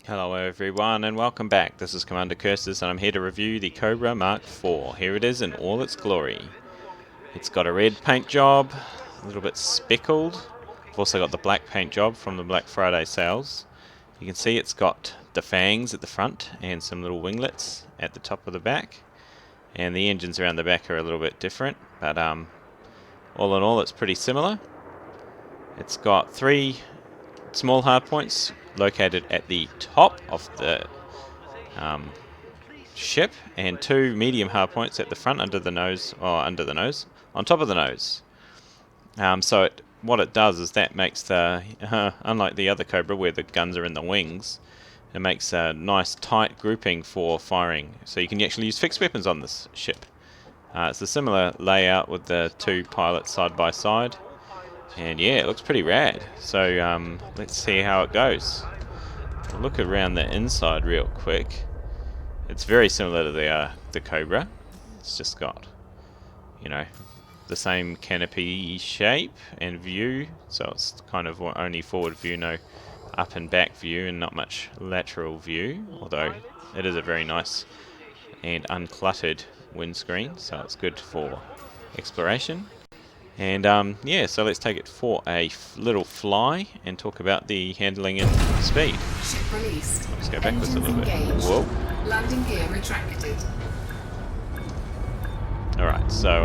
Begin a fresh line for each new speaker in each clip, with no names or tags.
Hello everyone and welcome back. This is Commander Curses and I'm here to review the Cobra Mk4. Here it is in all its glory. It's got a red paint job, a little bit speckled. I've also got the black paint job from the Black Friday sales. You can see it's got the fangs at the front and some little winglets at the top of the back. And the engines around the back are a little bit different, but all in all it's pretty similar. It's got 3 small hardpoints located at the top of the ship and 2 medium hardpoints at the front on top of the nose. What it does is that makes the, unlike the other Cobra where the guns are in the wings, it makes a nice tight grouping for firing. So you can actually use fixed weapons on this ship. It's a similar layout with the 2 pilots side by side. And yeah, it looks pretty rad. So let's see how it goes. We'll look around the inside real quick. It's very similar to the Cobra. It's just got, the same canopy shape and view. So it's kind of only forward view, no up and back view, and not much lateral view. Although it is a very nice and uncluttered windscreen, so it's good for exploration. And yeah, so let's take it for a little fly and talk about the handling and speed.
Ship released.
Let's go backwards a little bit.
Engaged.
Whoa.
Landing gear retracted.
Alright, so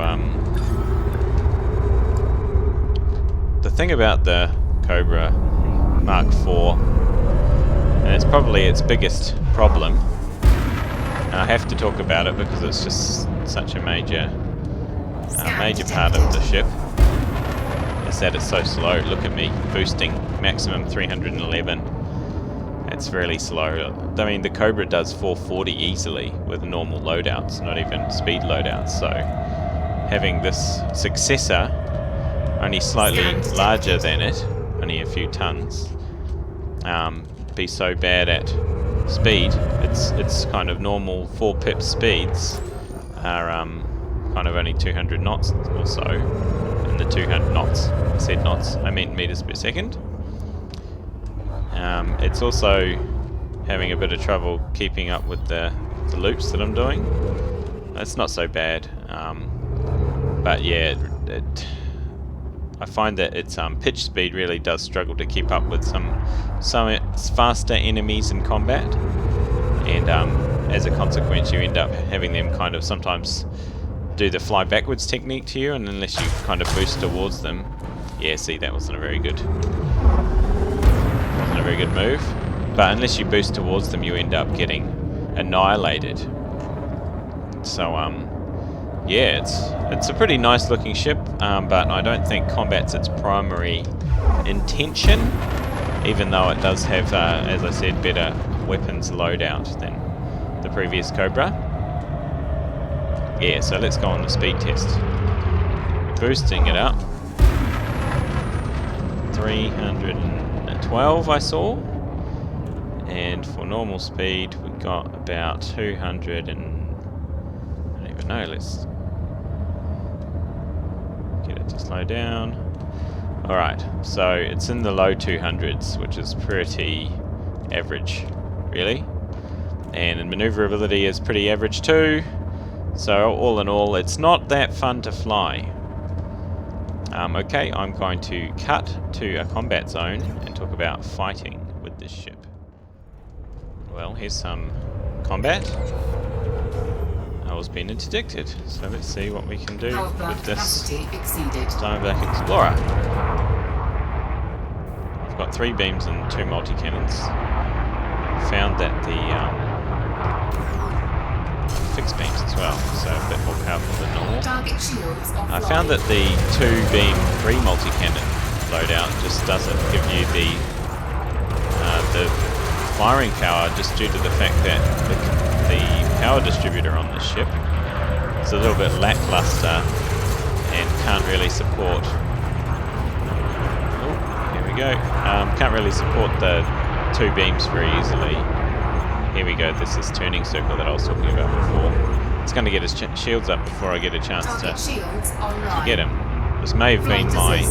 the thing about the Cobra Mk4, and it's probably its biggest problem, and I have to talk about it because it's just such a major part of the ship, is that it's so slow. Look at me boosting maximum 311. It's really slow. I mean, the Cobra does 440 easily with normal loadouts, not even speed loadouts. So having this successor, only slightly larger than it, only a few tons, be so bad at speed. It's kind of normal 4 pip speeds are kind of only 200 knots or so, and the 200 knots, I said knots, I meant meters per second. It's also having a bit of trouble keeping up with the loops that I'm doing. It's not so bad, but yeah, I find that its pitch speed really does struggle to keep up with some faster enemies in combat, and as a consequence you end up having them kind of sometimes do the fly backwards technique to you, and unless you kind of boost towards them, yeah, see, that wasn't a very good move, but unless you boost towards them you end up getting annihilated. So yeah, it's a pretty nice looking ship, but I don't think combat's its primary intention, even though it does have, as I said, better weapons loadout than the previous Cobra. Yeah, so let's go on the speed test. Boosting it up. 312 I saw. And for normal speed we got about 200 and... I don't even know, let's get it to slow down. Alright, so it's in the low 200s, which is pretty average, really. And maneuverability is pretty average too. So all in all, it's not that fun to fly. Okay, I'm going to cut to a combat zone and talk about fighting with this ship. Well, here's some combat. I was being interdicted, so let's see what we can do with this Diamondback Explorer. I've got 3 beams and 2 multi-cannons. Found that the fixed beams as well, so a bit more powerful than normal. I found that the 2-beam 3 multi-cannon loadout just doesn't give you the firing power, just due to the fact that the power distributor on this ship is a little bit lackluster and can't really support. Oh, here we go. Can't really support the 2 beams very easily. Here we go, this is turning circle that I was talking about before. It's going to get his shields up before I get a chance to get him. This may have been my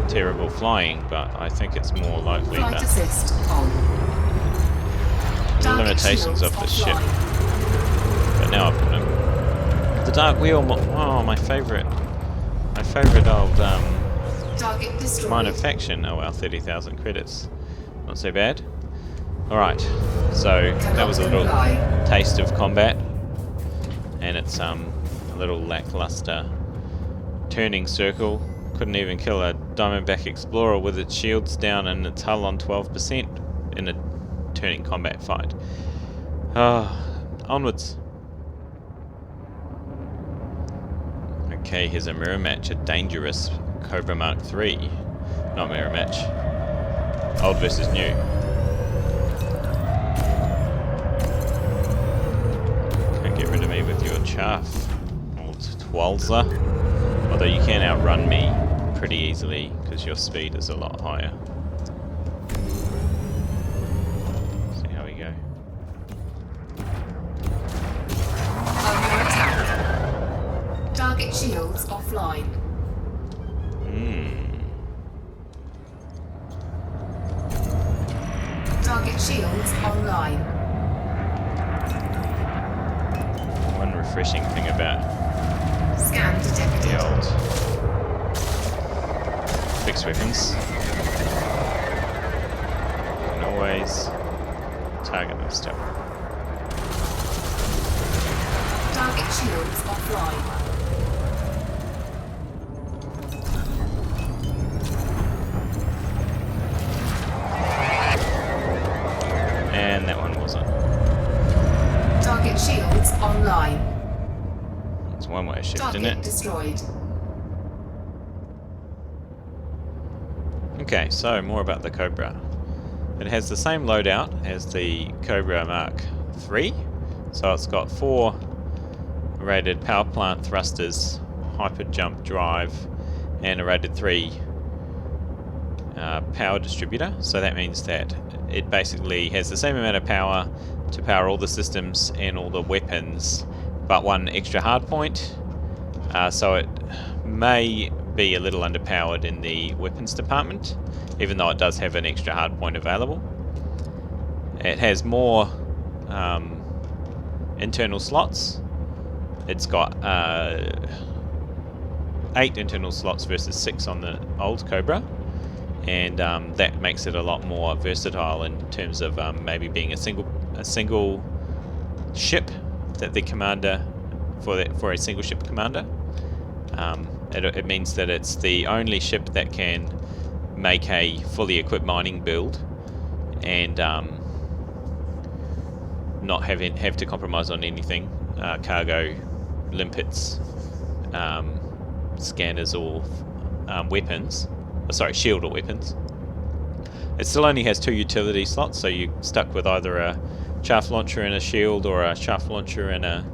terrible flying, but I think it's more likely that the limitations of the ship. But now I've got him. The Dark Wheel, oh, my favourite old
Target destroyed.
minor faction. Oh well, 30,000 credits. Not so bad. Alright, so that was a little taste of combat. And it's a little lackluster turning circle. Couldn't even kill a Diamondback Explorer with its shields down and its hull on 12% in a turning combat fight. Onwards. Okay, here's a mirror match, a dangerous Cobra Mk4. Not mirror match. Old versus new. Can't get rid of me with your chaff, old Twalza. Although you can outrun me pretty easily because your speed is a lot higher. See how we go.
Under attack. Target shields offline. Target shields online.
One refreshing thing about
Scan detected.
the old fixed weapons, you can always target them still.
Target shields offline.
And that one wasn't.
Target shields online.
It's one way shift, isn't
Target
it?
destroyed.
Okay, so more about the Cobra. It has the same loadout as the Cobra Mk4, so it's got 4 rated power plant thrusters, hyper jump drive, and a rated 3 power distributor. So that means that it basically has the same amount of power to power all the systems and all the weapons, but 1 extra hard point. So it may be a little underpowered in the weapons department, even though it does have an extra hard point available. It has more internal slots. It's got 8 internal slots versus 6 on the old Cobra, and that makes it a lot more versatile in terms of maybe being a single ship that the commander for a single ship commander. It means that it's the only ship that can make a fully equipped mining build and not have to compromise on anything, cargo, limpets, scanners or weapons. Sorry, shield or weapons. It still only has 2 utility slots, so you're stuck with either a chaff launcher and a shield, or a chaff launcher and a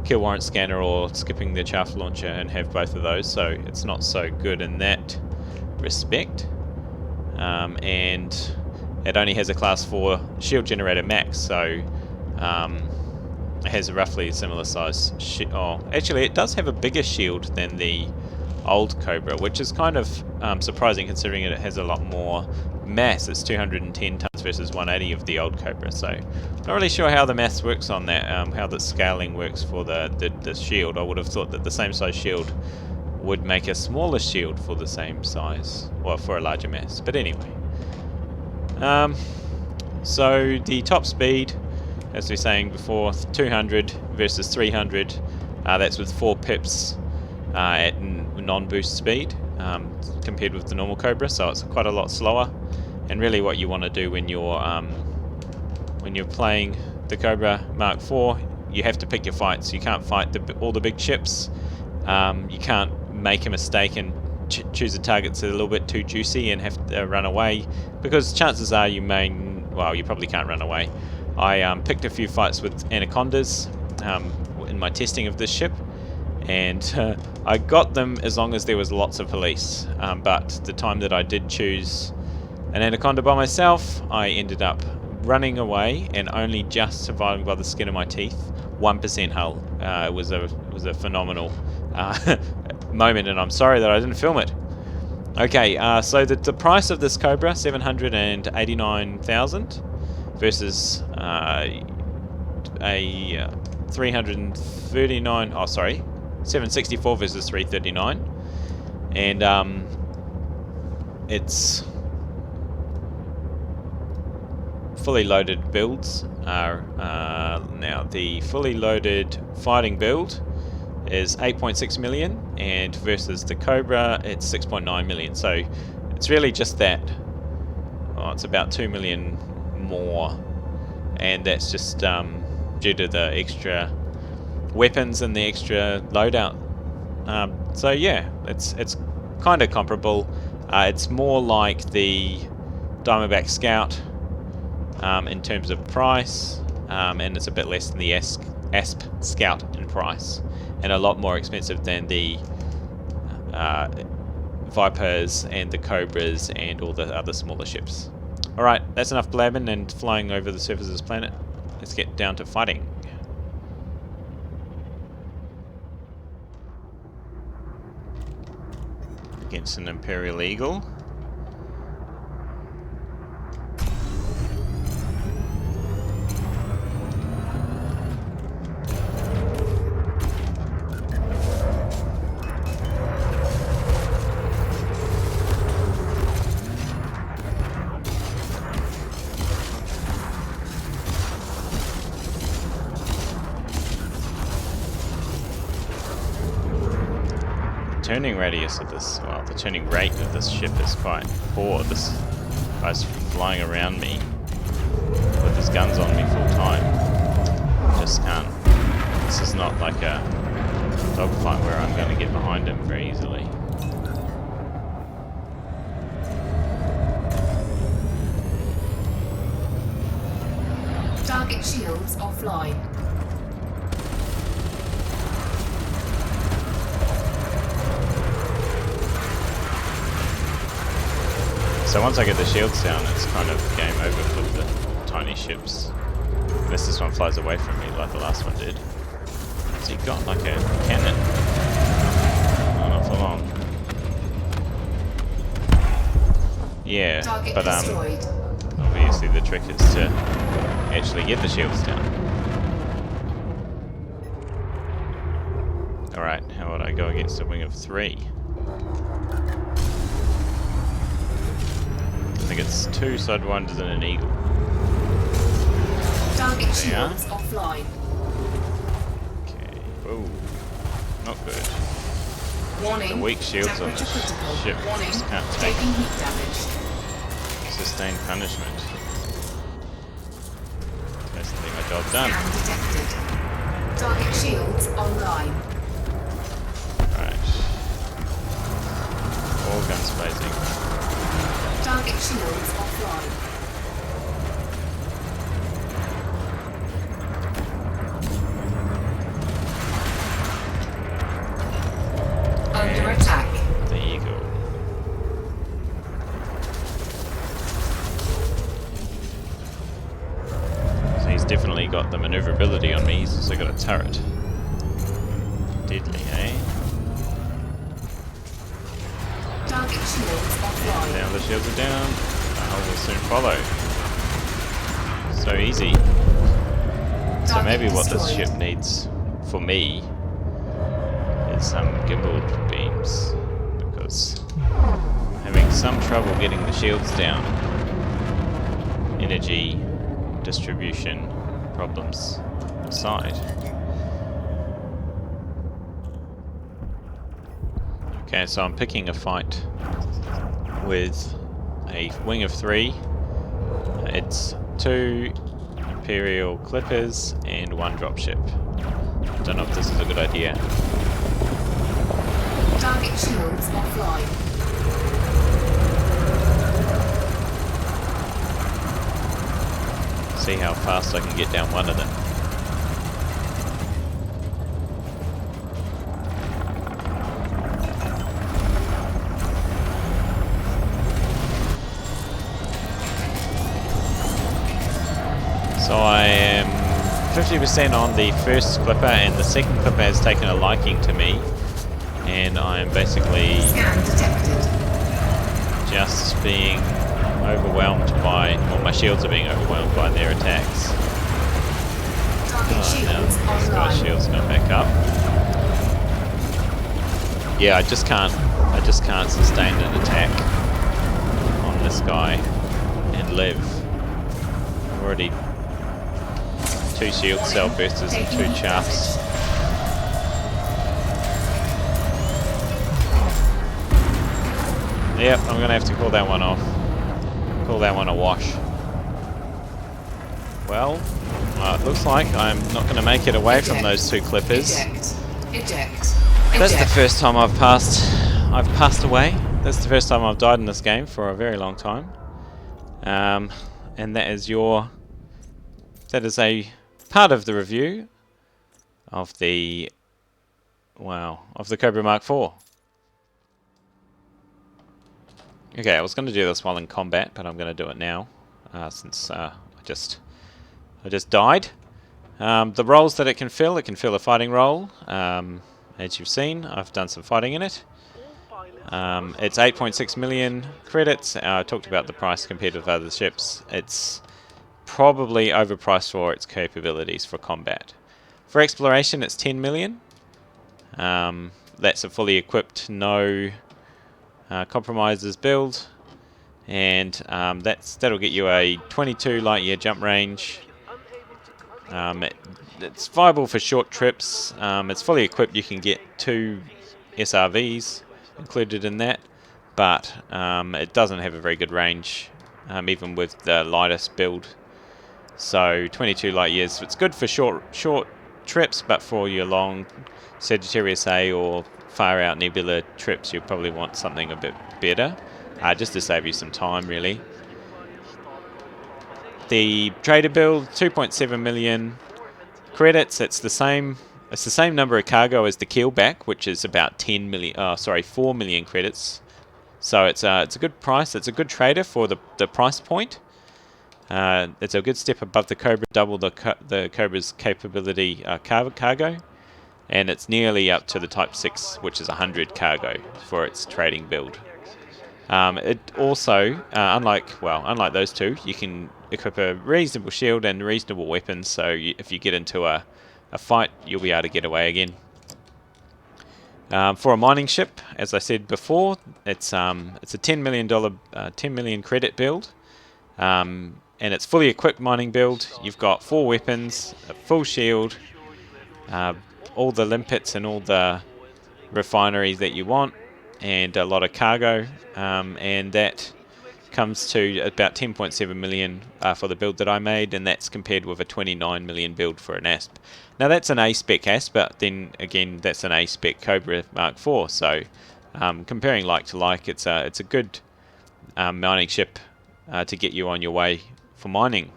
kill warrant scanner, or skipping the chaff launcher and have both of those. So it's not so good in that respect. And it only has a class 4 shield generator max, so it has a roughly similar size actually it does have a bigger shield than the old Cobra, which is kind of surprising considering it has a lot more mass. It's 210 tons versus 180 of the old Cobra, so not really sure how the maths works on that, how the scaling works for the shield. I would have thought that the same size shield would make a smaller shield for the same size, well, for a larger mass, but anyway. So the top speed, as we were saying before, 200 versus 300, that's with 4 pips at non-boost speed compared with the normal Cobra, so it's quite a lot slower. And really what you want to do when you're playing the Cobra Mk4, you have to pick your fights. You can't fight all the big ships. You can't make a mistake and choose a target that's a little bit too juicy and have to run away, because chances are you probably can't run away. I picked a few fights with anacondas in my testing of this ship, and I got them as long as there was lots of police, but the time that I did choose an anaconda by myself, I ended up running away and only just surviving by the skin of my teeth. 1% hull. It was a phenomenal moment, and I'm sorry that I didn't film it. Okay, so the price of this Cobra, 789,000. versus a 339. Oh, sorry, 764 versus 339, and it's fully loaded builds are now the fully loaded fighting build is 8.6 million, and versus the Cobra it's 6.9 million. So it's really just that. Oh, it's about 2 million more, and that's just due to the extra weapons and the extra loadout. So yeah, it's kind of comparable. It's more like the Diamondback Scout in terms of price, and it's a bit less than the Asp Scout in price, and a lot more expensive than the Vipers and the Cobras and all the other smaller ships. Alright, that's enough blabbing and flying over the surface of this planet. Let's get down to fighting. Against an Imperial Eagle. Turning radius of this, well, the turning rate of this ship is quite poor. This guy's flying around me with his guns on me full time. Just can't. This is not like a dogfight where I'm going to get behind him very easily.
Target shields offline.
So once I get the shields down, it's kind of game over for the tiny ships. Unless this one flies away from me like the last one did. So he got like a cannon. Oh, not for long. Yeah,
Target
but
destroyed.
obviously the trick is to actually get the shields down. Alright, how would I go against a wing of 3? I think it's 2 Sidewinders and an Eagle.
Target shields offline.
Okay. Whoa. Not good.
Warning.
The weak shields on this
critical.
ship
Warning.
just can't take
Taking heat damage.
sustained punishment. Basically my job done.
Scan detected. Target shields online.
Right. All guns blazing.
Target shields offline. Under attack.
The Eagle. So he's definitely got the maneuverability on me. He's also got a turret. Deadly, eh?
Target shields offline.
Now the shields are down. I will soon follow. So easy. So
Target
maybe what this
destroyed.
ship needs for me is some gimbaled beams, because I'm having some trouble getting the shields down. Energy distribution problems aside. Okay, so I'm picking a fight with a wing of 3. It's 2 Imperial Clippers and 1 dropship. Don't know if this is a good idea.
Target shields offline.
See how fast I can get down one of them. So I am 50% on the first clipper, and the second clipper has taken a liking to me, and I am basically
Scan detected.
just being overwhelmed by, well, my shields are being overwhelmed by their attacks.
Target
Now
shields
this guy's
online.
shield's gone back up. Yeah, I just can't sustain an attack on this guy and live. I've already 2 shield cell boosters and 2 chaffs. Yep, I'm gonna have to call that one off. Call that one a wash. Well, it looks like I'm not gonna make it away from those 2 clippers.
Eject.
That's the first time I've passed away. That's the first time I've died in this game for a very long time. And that is a part of the review of the Cobra Mk4. Okay, I was going to do this while in combat, but I'm going to do it now since I just died. The roles that it can fill a fighting role. As you've seen, I've done some fighting in it. It's 8.6 million credits. I talked about the price compared with other ships. It's probably overpriced for its capabilities for combat. For exploration, it's 10 million. That's a fully equipped, no compromises build, and that'll get you a 22 light year jump range. It's viable for short trips. It's fully equipped. You can get 2 SRVs included in that, but it doesn't have a very good range, even with the lightest build. So 22 light years. It's good for short trips, but for your long Sagittarius A or far out Nebula trips, you probably want something a bit better, just to save you some time, really. The trader build, 2.7 million credits. It's the same number of cargo as the keelback, which is about 4 million credits. So it's a good price. It's a good trader for the price point. It's a good step above the Cobra, double the Cobra's capability cargo, and it's nearly up to the Type 6, which is 100 cargo for its trading build. It also, unlike those 2, you can equip a reasonable shield and reasonable weapons, so if you get into a fight, you'll be able to get away again. For a mining ship, as I said before, it's a $10 million credit build, and it's fully equipped mining build. You've got 4 weapons, a full shield, all the limpets and all the refineries that you want, and a lot of cargo, and that comes to about 10.7 million for the build that I made, and that's compared with a 29 million build for an ASP. Now that's an A-spec ASP, but then again that's an A-spec Cobra Mk4, so comparing like to like, it's a good mining ship to get you on your way for mining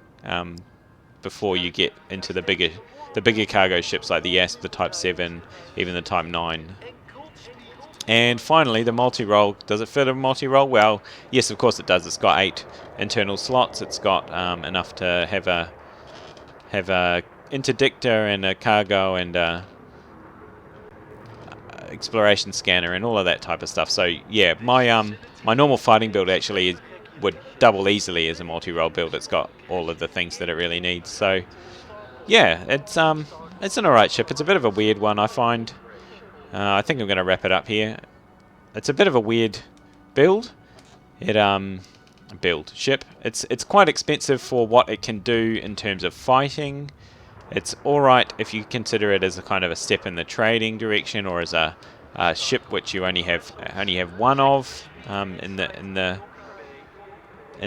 before you get into the bigger cargo ships like the ASP, the Type 7, even the Type 9. And finally, the multi-role. Does it fit a multi-role? Well, yes, of course it does. It's got 8 internal slots. It's got enough to have a interdictor and a cargo and a exploration scanner and all of that type of stuff. So yeah, my normal fighting build actually would double easily as a multi-role build. It's got all of the things that it really needs. So yeah, it's an alright ship. It's a bit of a weird one, I find. I think I'm going to wrap it up here. It's a bit of a weird build. Build ship. It's quite expensive for what it can do in terms of fighting. It's all right if you consider it as a kind of a step in the trading direction, or as a ship which you only have one of in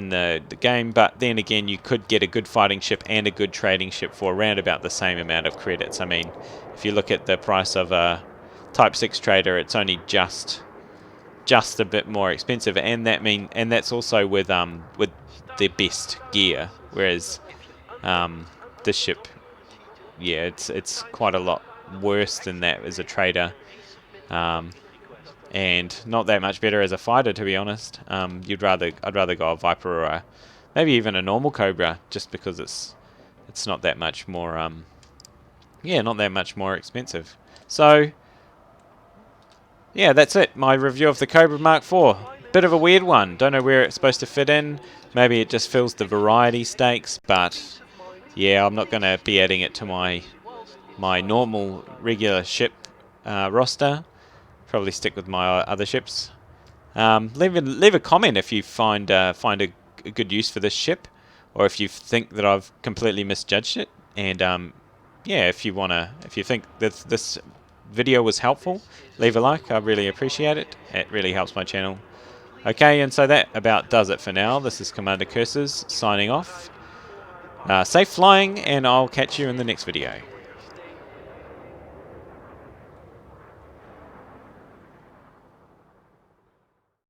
the game. But then again, you could get a good fighting ship and a good trading ship for around about the same amount of credits. I mean, if you look at the price of a Type 6 trader, it's only just a bit more expensive, and that's also with the best gear, whereas this ship, yeah, it's quite a lot worse than that as a trader, and not that much better as a fighter, to be honest. I'd rather go a Viper or maybe even a normal Cobra, just because it's not that much more not that much more expensive. So yeah, that's it. My review of the Cobra Mk4. bit of a weird one. Don't know where it's supposed to fit in. Maybe it just fills the variety stakes, but yeah, I'm not going to be adding it to my normal regular ship roster. Probably stick with my other ships. Leave a comment if you find a good use for this ship, or if you think that I've completely misjudged it. And yeah, if you think that this video was helpful, leave a like. I really appreciate it. It really helps my channel. Okay, and so that about does it for now. This is Commander Curses signing off. Safe flying, and I'll catch you in the next video.